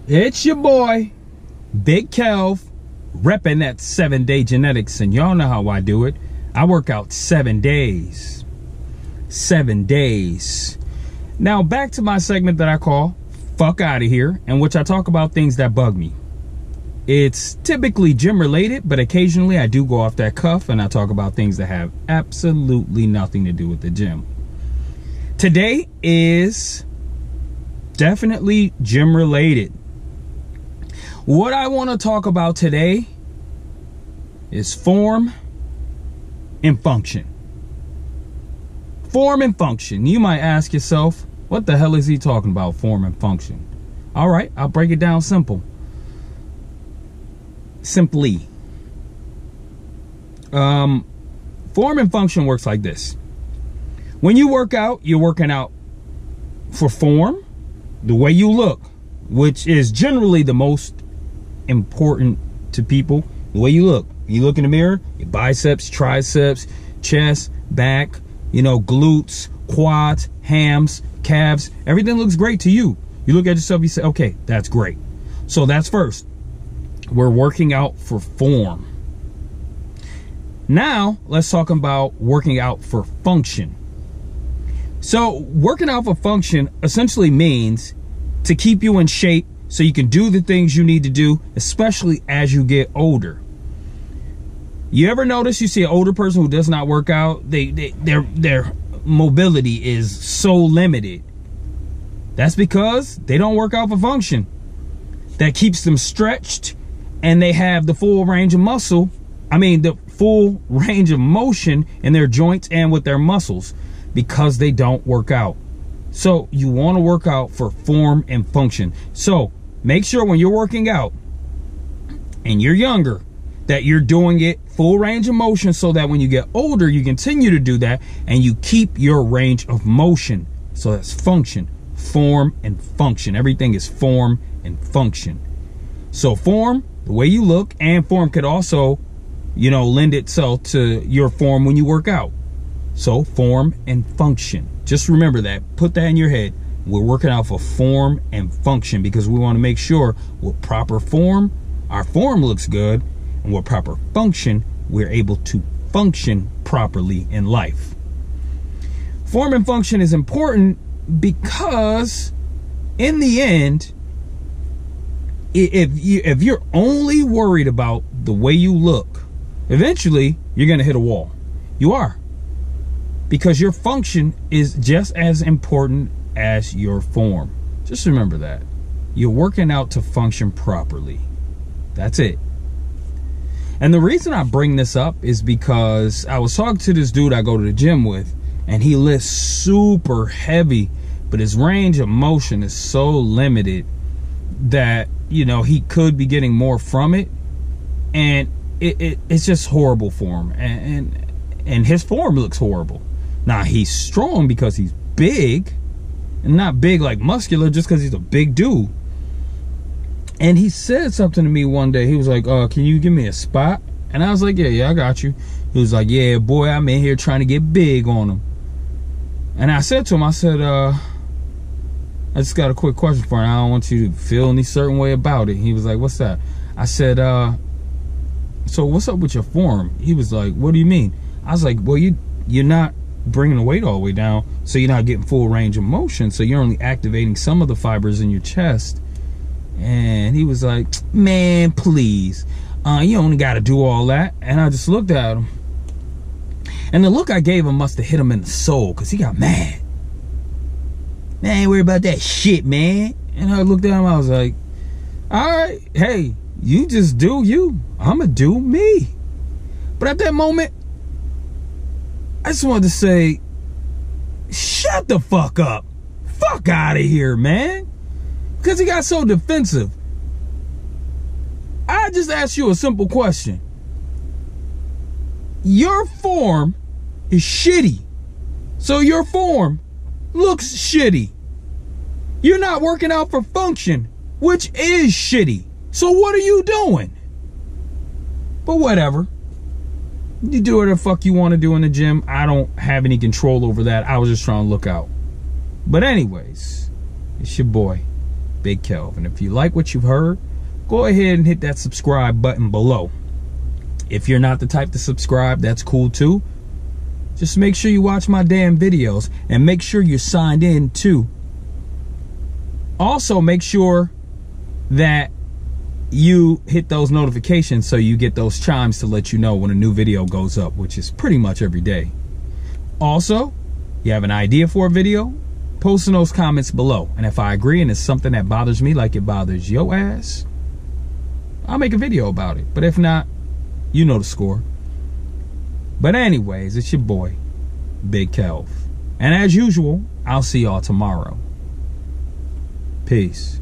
It's your boy, Big Kelv, repping that 7-day genetics, and y'all know how I do it. I work out 7 days. 7 days. Now back to my segment that I call Fuck Outta Here, in which I talk about things that bug me. It's typically gym related, but occasionally I do go off that cuff and I talk about things that have absolutely nothing to do with the gym. Today is definitely gym related. What I want to talk about today is form and function. Form and function. You might ask yourself, what the hell is he talking about, form and function? All right, I'll break it down simply. Form and function works like this. When you work out, you're working out for form, the way you look, which is generally the most important to people. The way you look. You look in the mirror, your biceps, triceps, chest, back, glutes, quads, hams, calves, everything looks great to you. You look at yourself, you say, okay, that's great. So that's first. We're working out for form. Now, let's talk about working out for function. So working out for function essentially means to keep you in shape so you can do the things you need to do, especially as you get older. You ever notice you see an older person who does not work out? Their mobility is so limited. That's because they don't work out for function. That keeps them stretched and they have the full range of the full range of motion in their joints and with their muscles because they don't work out. So you want to work out for form and function. So make sure when you're working out and you're younger that you're doing it full range of motion so that when you get older, you continue to do that and you keep your range of motion. So that's function, form, and function. Everything is form and function. So form, the way you look, and form could also, lend itself to your form when you work out. So form and function. Just remember that. Put that in your head. We're working out for form and function because we want to make sure with proper form, our form looks good, and with proper function, we're able to function properly in life. Form and function is important because in the end, if you're only worried about the way you look, eventually you're going to hit a wall. You are. Because your function is just as important as your form. Just remember that. You're working out to function properly. That's it. And the reason I bring this up is because I was talking to this dude I go to the gym with, and he lifts super heavy, but his range of motion is so limited that, he could be getting more from it. And it's just horrible for him. And his form looks horrible. Now, he's strong because he's big, and not big like muscular, just because he's a big dude. And he said something to me one day. He was like, can you give me a spot? And I was like, yeah, I got you. He was like, yeah, boy, I'm in here trying to get big on him. And I said to him, I said, I just got a quick question for you. I don't want you to feel any certain way about it. He was like, what's that? I said, so what's up with your form? He was like, what do you mean? I was like, well, you're not bringing the weight all the way down, so you're not getting full range of motion, so you're only activating some of the fibers in your chest. And he was like, man, please, you only got to do all that. And I just looked at him, and the look I gave him must have hit him in the soul, because he got mad. Man, I ain't worried about that shit, man. And I looked at him, I was like, all right, hey, you just do you, I'ma do me. But at that moment, I just wanted to say, shut the fuck up. Fuck out of here, man. Because he got so defensive. I just asked you a simple question. Your form is shitty. So your form looks shitty. You're not working out for function, which is shitty. So what are you doing? But whatever. You do whatever the fuck you want to do in the gym. I don't have any control over that. I was just trying to look out. But anyways, it's your boy, Big Kelv. And if you like what you've heard, go ahead and hit that subscribe button below. If you're not the type to subscribe, that's cool too. Just make sure you watch my damn videos and make sure you're signed in too. Also, make sure that you hit those notifications so you get those chimes to let you know when a new video goes up, which is pretty much every day. Also, you have an idea for a video, post in those comments below. And if I agree and it's something that bothers me like it bothers your ass, I'll make a video about it. But if not, you know the score. But anyways, it's your boy, Big Kelv. And as usual, I'll see y'all tomorrow. Peace.